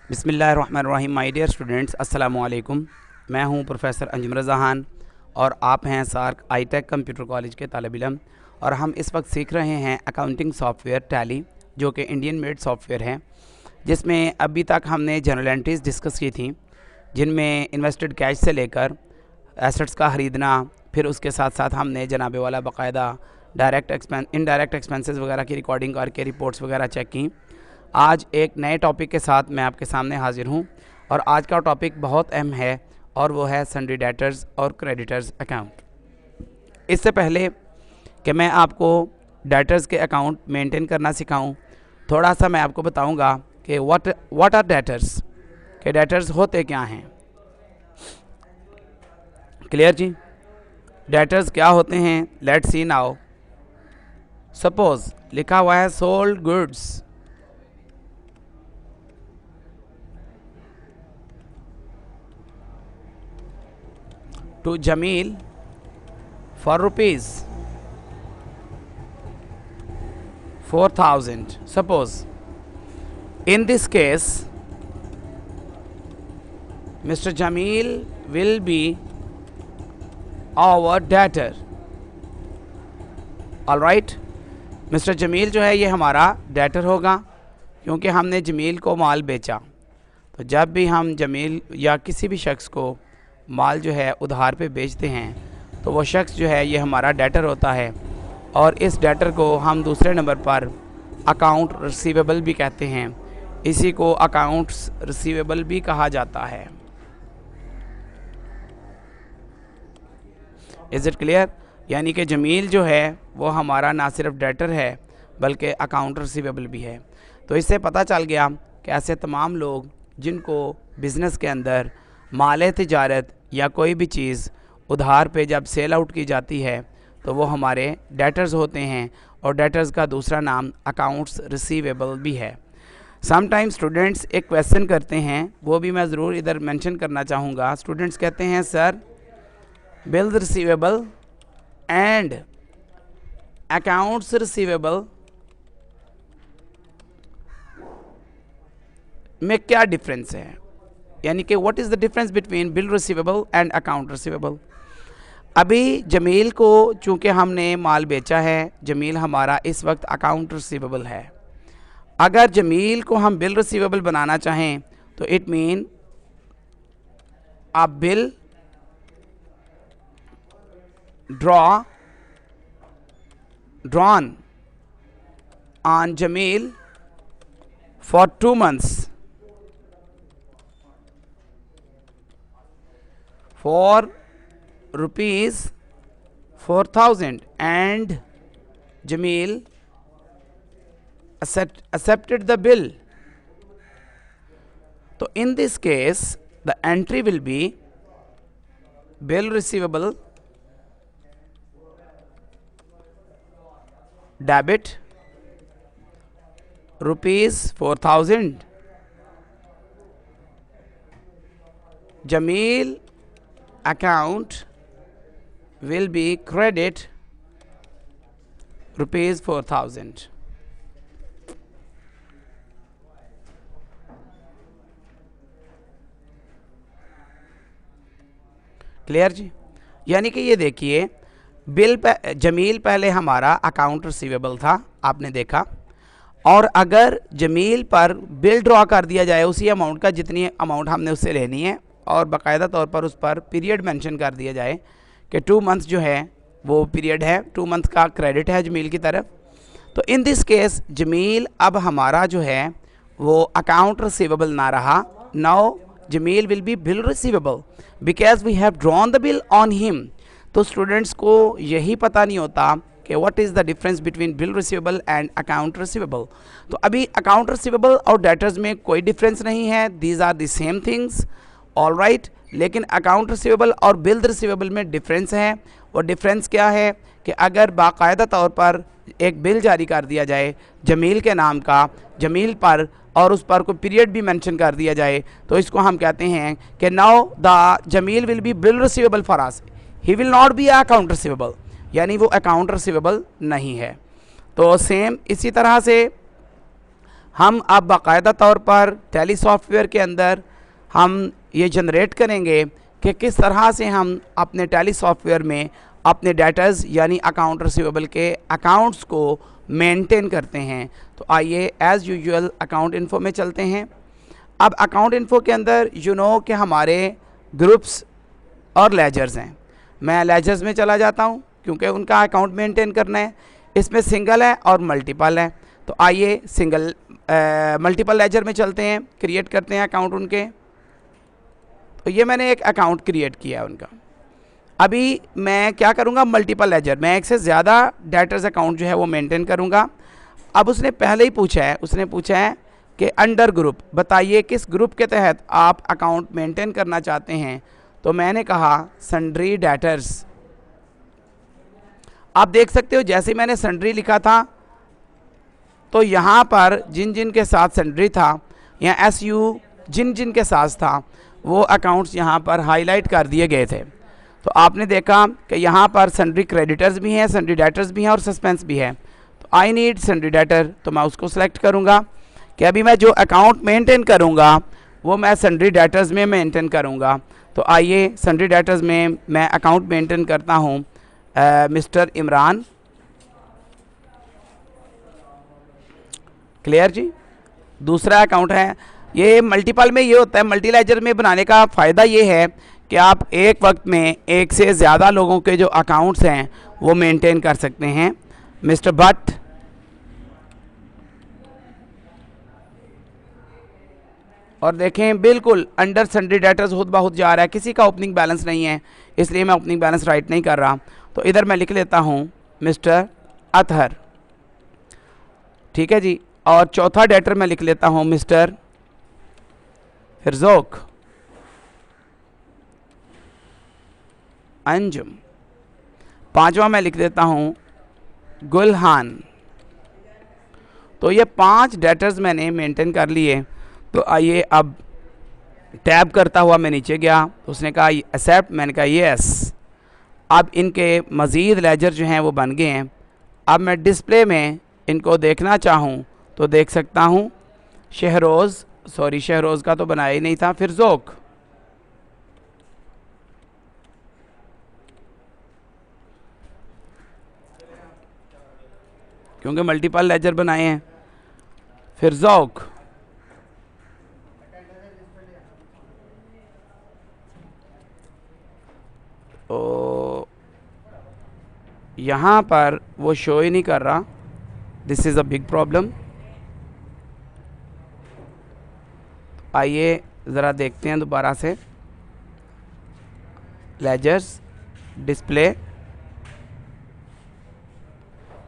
बिस्मिल्लाहिर्रहमानिर्रहीम। My dear students, अस्सलामु अलैकुम। मैं हूं प्रोफेसर अंजुम रज़ा खान और आप हैं सार्क आई-टेक कंप्यूटर कॉलेज के तालिब इल्म। और हम इस वक्त सीख रहे हैं अकाउंटिंग सॉफ्टवेयर टैली, जो कि इंडियन मेड सॉफ्टवेयर है, जिसमें अभी तक हमने जनरल एंट्रीज डिस्कस की थी, जिनमें इन्वेस्टेड कैश से लेकर एसेट्स का ख़रीदना, फिर उसके साथ साथ हमने जनाबे वाला बाकायदा इनडायरेक्ट एक्सपेंसेस वगैरह की रिकॉर्डिंग करके रिपोर्ट्स वगैरह चेक की। आज एक नए टॉपिक के साथ मैं आपके सामने हाजिर हूं और आज का टॉपिक बहुत अहम है और वो है सन्ड्री डेटर्स और क्रेडिटर्स अकाउंट। इससे पहले कि मैं आपको डेटर्स के अकाउंट मेंटेन करना सिखाऊं, थोड़ा सा मैं आपको बताऊंगा कि व्हाट आर डेटर्स, के डेटर्स होते क्या हैं। क्लियर जी? डेटर्स क्या होते हैं, लेट्स सी नाउ। सपोज लिखा हुआ है sold goods, to Jamil for rupees 4,000. Suppose in this case Mr. Jamil will be our debtor. All right, Mr. Jamil जो है ये हमारा डेटर होगा, क्योंकि हमने जमील को माल बेचा। तो जब भी हम जमील या किसी भी शख्स को माल जो है उधार पे बेचते हैं तो वो शख्स जो है ये हमारा डेटर होता है, और इस डेटर को हम दूसरे नंबर पर अकाउंट रिसीवेबल भी कहते हैं। इसी को अकाउंट्स रिसीवेबल भी कहा जाता है। Is it clear? यानी कि जमील जो है वो हमारा ना सिर्फ डेटर है बल्कि अकाउंट रिसीवेबल भी है। तो इससे पता चल गया कि ऐसे तमाम लोग जिनको बिज़नेस के अंदर माल तिजारत या कोई भी चीज़ उधार पे जब सेल आउट की जाती है तो वो हमारे डेटर्स होते हैं, और डेटर्स का दूसरा नाम अकाउंट्स रिसीवेबल भी है। समटाइम्स स्टूडेंट्स एक क्वेश्चन करते हैं, वो भी मैं ज़रूर इधर मेंशन करना चाहूँगा। स्टूडेंट्स कहते हैं sir, bills receivable and accounts receivable में क्या डिफरेंस है, यानी कि what is the difference between bill receivable and account receivable. अभी जमील को चूँकि हमने माल बेचा है, जमील हमारा इस वक्त अकाउंट रिसीवेबल है। अगर जमील को हम बिल रिसीवेबल बनाना चाहें तो it mean a bill drawn on Jameel for 2 months for rupees 4,000 and Jamil accepted the bill. So in this case the entry will be bill receivable debit rupees 4,000, Jamil account will be credit rupees 4,000. Clear जी? यानी कि ये देखिए, जमील पहले हमारा account receivable था, आपने देखा, और अगर जमील पर बिल ड्रॉ कर दिया जाए उसी अमाउंट का, जितनी अमाउंट हमने उससे लेनी है, और बाकायदा तौर पर उस पर पीरियड मेंशन कर दिया जाए कि 2 months जो है वो पीरियड है, 2 months का क्रेडिट है जमील की तरफ, तो इन दिस केस जमील अब हमारा जो है वो अकाउंट रिसीवेबल ना रहा। Now Jameel will be bill receivable because we have drawn the bill on him. तो स्टूडेंट्स को यही पता नहीं होता कि what is the difference between bill receivable and account receivable. तो अभी अकाउंट रिसीवेबल और डेटर्स में कोई डिफरेंस नहीं है, these are the same things, all right. लेकिन अकाउंट रिसीवेबल और बिल रिसीवेबल में डिफरेंस है। और डिफरेंस क्या है कि अगर बाकायदा तौर पर एक बिल जारी कर दिया जाए जमील के नाम का, जमील पर, और उस पर कोई पीरियड भी मेंशन कर दिया जाए, तो इसको हम कहते हैं कि now the Jameel will be bill receivable for us, he will not be account receivable, यानी वो अकाउंट रिसीवेबल नहीं है। तो सेम इसी तरह से हम अब बाकायदा तौर पर टैली सॉफ्टवेयर के अंदर हम ये जनरेट करेंगे कि किस तरह से हम अपने टैली सॉफ्टवेयर में अपने डेटाज यानी अकाउंट रिसीवेबल के अकाउंट्स को मेंटेन करते हैं। तो आइए एज़ यूजुअल अकाउंट इन्फो में चलते हैं। अब अकाउंट इन्फो के अंदर कि हमारे ग्रुप्स और लेजर्स हैं। मैं लेजर्स में चला जाता हूं क्योंकि उनका अकाउंट मेंटेन करना है। इसमें सिंगल है और मल्टीपल है। तो आइए मल्टीपल लेजर में चलते हैं, क्रिएट करते हैं अकाउंट उनके। तो ये मैंने एक अकाउंट क्रिएट किया है उनका। अभी मैं क्या करूँगा, मल्टीपल लेजर, मैं एक से ज़्यादा डेटर्स अकाउंट जो है वो मेंटेन करूँगा। अब उसने पहले ही पूछा है कि अंडर ग्रुप बताइए किस ग्रुप के तहत आप अकाउंट मेंटेन करना चाहते हैं। तो मैंने कहा सन्ड्री डेटर्स। आप देख सकते हो जैसे मैंने सन्ड्री लिखा था तो यहाँ पर जिन जिन के साथ सन्ड्री था या SU जिन जिन के साथ था वो अकाउंट्स यहाँ पर हाईलाइट कर दिए गए थे। तो आपने देखा कि यहाँ पर सन्ड्री क्रेडिटर्स भी हैं, सन्ड्री डेटर्स भी हैं और सस्पेंस भी है। तो आई नीड सन्ड्री डेटर, तो मैं उसको सेलेक्ट करूँगा कि अभी मैं जो अकाउंट मेंटेन करूँगा वो मैं सन्ड्री डेटर्स में मेंटेन करूँगा। तो आइए सन्ड्री डेटर्स में मैं अकाउंट मेंटेन करता हूँ मिस्टर इमरान। क्लियर जी। दूसरा अकाउंट है, ये मल्टीपल में ये होता है, मल्टी लेजर में बनाने का फ़ायदा ये है कि आप एक वक्त में एक से ज़्यादा लोगों के जो अकाउंट्स हैं वो मेंटेन कर सकते हैं। मिस्टर भट्ट, और देखें बिल्कुल अंडर सन्ड्री डेटर्स खुद ब खुद जा रहा है, किसी का ओपनिंग बैलेंस नहीं है, इसलिए मैं ओपनिंग बैलेंस राइट नहीं कर रहा। तो इधर मैं लिख लेता हूँ मिस्टर अतहर, ठीक है जी। और चौथा डेटर मैं लिख लेता हूँ मिस्टर फिरजौक अंजुम। पांचवा मैं लिख देता हूँ गुलहान। तो ये 5 डेटर्स मैंने मेंटेन कर लिए। तो आइए अब टैब करता हुआ मैं नीचे गया, तो उसने कहा एक्सेप्ट, मैंने कहा येस। अब इनके मज़ीद लेजर जो हैं वो बन गए हैं। अब मैं डिस्प्ले में इनको देखना चाहूँ तो देख सकता हूँ। शहरोज़ का तो बनाया ही नहीं था, फिरजौक, क्योंकि मल्टीपल लेजर बनाए हैं। फिरजौक, तो यहाँ पर वो शो ही नहीं कर रहा। This is a big problem. आइए ज़रा देखते हैं दोबारा से। लेजर्स, डिस्प्ले,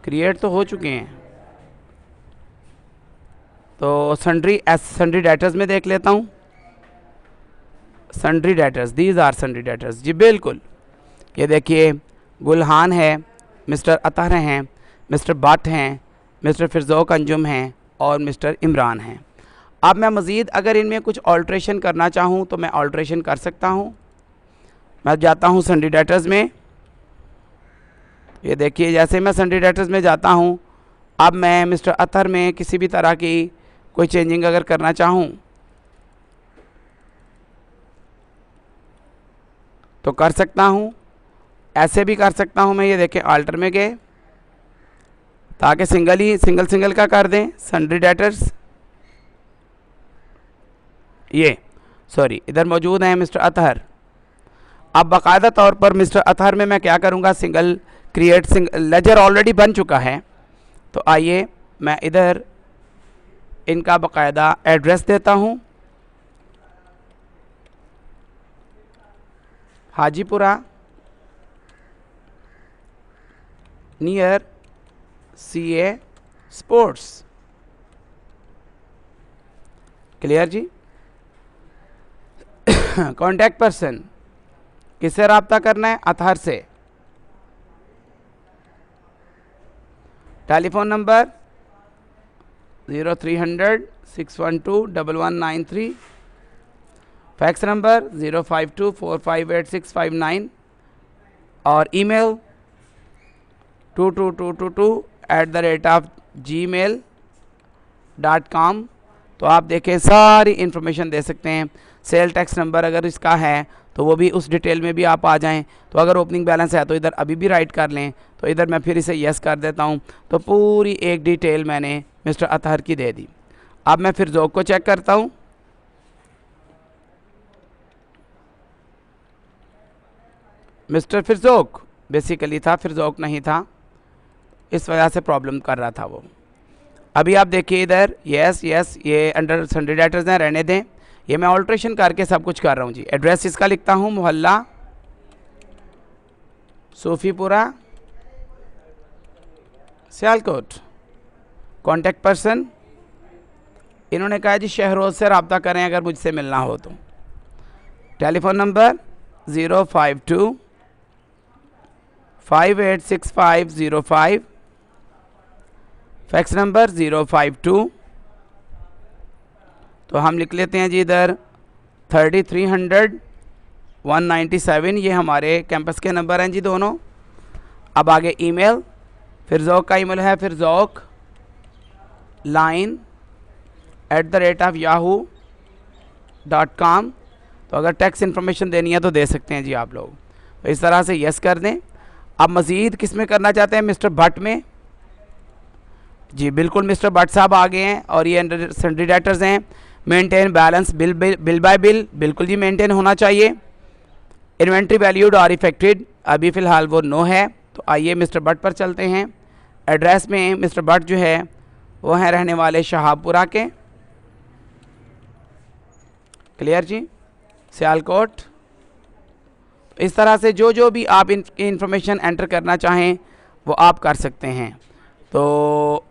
क्रिएट तो हो चुके हैं। तो सन्ड्री डेटर्स में देख लेता हूँ। Sundry debtors, these are sundry debtors जी, बिल्कुल। ये देखिए गुलहान है, मिस्टर अतहर हैं, मिस्टर भट्ट हैं, मिस्टर फिरजौक अंजुम हैं और मिस्टर इमरान हैं। अब मैं मज़ीद अगर इनमें कुछ ऑल्ट्रेशन करना चाहूँ तो मैं ऑल्ट्रेशन कर सकता हूँ। मैं जाता हूँ सन्ड्री डेटर्स में। ये देखिए जैसे मैं सन्ड्री डेटर्स में जाता हूँ, अब मैं मिस्टर अतहर में किसी भी तरह की कोई चेंजिंग अगर करना चाहूँ तो कर सकता हूँ, ऐसे भी कर सकता हूँ मैं। ये देखें आल्टर में गए ताकि सिंगल का कर दें सन्ड्री डेटर्स। ये इधर मौजूद हैं मिस्टर अतहर। अब बाकायदा तौर पर मिस्टर अतहर में मैं क्या करूँगा, क्रिएट लेजर ऑलरेडी बन चुका है। तो आइए मैं इधर इनका बाकायदा एड्रेस देता हूँ। Hajipura near CA sports. Clear जी। कॉन्टैक्ट पर्सन, किससे रब्ता करना है, अतहर से। टेलीफोन नंबर 0300 612 1193, फैक्स नंबर 052458659 और ईमेल 22222@gmail.com। .com। तो आप देखें सारी इन्फॉर्मेशन दे सकते हैं। सेल टैक्स नंबर अगर इसका है तो वो भी उस डिटेल में भी आप आ जाएं। तो अगर ओपनिंग बैलेंस है तो इधर अभी भी राइट कर लें। तो इधर मैं फिर इसे यस कर देता हूं। तो पूरी एक डिटेल मैंने मिस्टर अतहर की दे दी। अब मैं फिर ज़ौक को चेक करता हूं। मिस्टर फिरजौक बेसिकली था, फिरजौक नहीं था, इस वजह से प्रॉब्लम कर रहा था वो। अभी आप देखिए इधर यस यस, ये अंडर सन्डे डेटर्स हैं, रहने दें। ये मैं ऑल्ट्रेशन करके सब कुछ कर रहा हूँ जी। एड्रेस इसका लिखता हूँ मोहल्ला सूफीपुरा, सियालकोट। कॉन्टैक्ट पर्सन इन्होंने कहा जी शहरोज से रब्ता करें अगर मुझसे मिलना हो तो। Telephone number 052 586505। Fax number 052। तो हम लिख लेते हैं जी इधर 3300 197। ये हमारे कैंपस के नंबर हैं जी दोनों। अब आगे ईमेल, फिरजौक का ईमेल है firzauq@yahoo.com। तो अगर टैक्स इन्फॉर्मेशन देनी है तो दे सकते हैं जी आप लोग। तो इस तरह से यस कर दें। अब मज़ीद किस में करना चाहते हैं? मिस्टर भट्ट में जी, बिल्कुल मिस्टर भट्ट साहब आ गए हैं और ये अंडर सन्ड्री डेटर्स हैं। Maintain balance bill bye bill, बिल्कुल जी मेंटेन होना चाहिए। इन्वेंट्री वैल्यूड और इफेक्टेड, अभी फ़िलहाल वो नो है। तो आइए मिस्टर भट्ट पर चलते हैं। एड्रेस में मिस्टर भट्ट जो है वो हैं रहने वाले शहाबपुरा के, क्लियर जी, सियालकोट। इस तरह से जो जो भी आप इंफॉर्मेशन एंटर करना चाहें वो आप कर सकते हैं। तो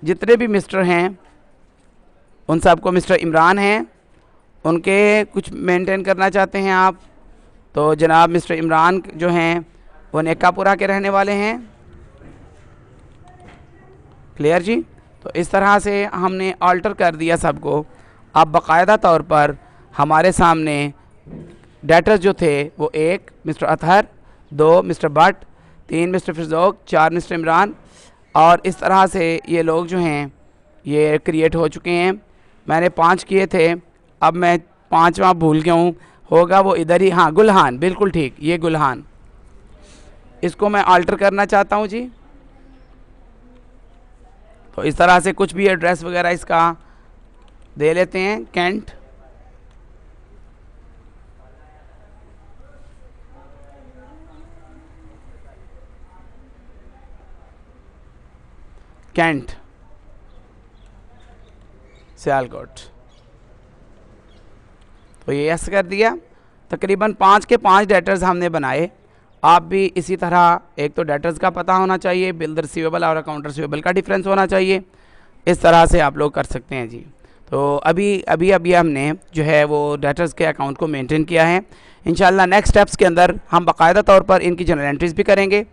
जितने भी मिस्टर हैं उन सबको, मिस्टर इमरान हैं उनके कुछ मेंटेन करना चाहते हैं आप, तो जनाब मिस्टर इमरान जो हैं वो नेकापुरा के रहने वाले हैं, क्लियर जी। तो इस तरह से हमने ऑल्टर कर दिया सबको। अब बाकायदा तौर पर हमारे सामने डेटर्स जो थे वो 1 mister Athar, 2 mister Bhatt, 3 mister फिरजौक, 4 मिस्टर इमरान, और इस तरह से ये लोग जो हैं ये क्रिएट हो चुके हैं। मैंने 5 किए थे, अब मैं 5वां भूल गया हूँ, होगा वो इधर ही, हाँ गुलहान, बिल्कुल ठीक, ये गुलहान, इसको मैं अल्टर करना चाहता हूँ जी। तो इस तरह से कुछ भी एड्रेस वगैरह इसका दे लेते हैं। Cantt, cantt Sialkot. तो ये यस कर दिया। तकरीबन 5 के 5 डेटर्स हमने बनाए। आप भी इसी तरह, एक तो डेटर्स का पता होना चाहिए, बिल रिसीवेबल और अकाउंट रिसीवेबल का डिफरेंस होना चाहिए। इस तरह से आप लोग कर सकते हैं जी। तो अभी हमने जो है वो डेटर्स के अकाउंट को मेंटेन किया है। इंशाल्लाह नेक्स्ट स्टेप्स के अंदर हम बाकायदा तौर पर इनकी जनरल एंट्रीज भी करेंगे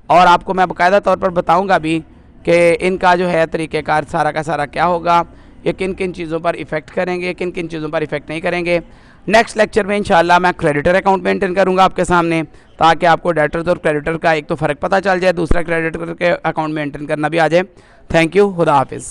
और आपको मैं बाकायदा तौर पर बताऊँगा भी कि इनका जो है तरीक़ेकार सारा का सारा क्या होगा, ये किन किन चीज़ों पर इफ़ेक्ट करेंगे, किन किन चीज़ों पर इफ़ेक्ट नहीं करेंगे। नेक्स्ट लेक्चर में इंशाल्लाह मैं क्रेडिटर अकाउंट मेंटेन करूंगा आपके सामने, ताकि आपको डेटर्स और क्रेडिटर का एक तो फ़र्क पता चल जाए, दूसरा क्रेडिटर के अकाउंट मेंटेन करना भी आ जाए। थैंक यू, खुदा हाफिज़।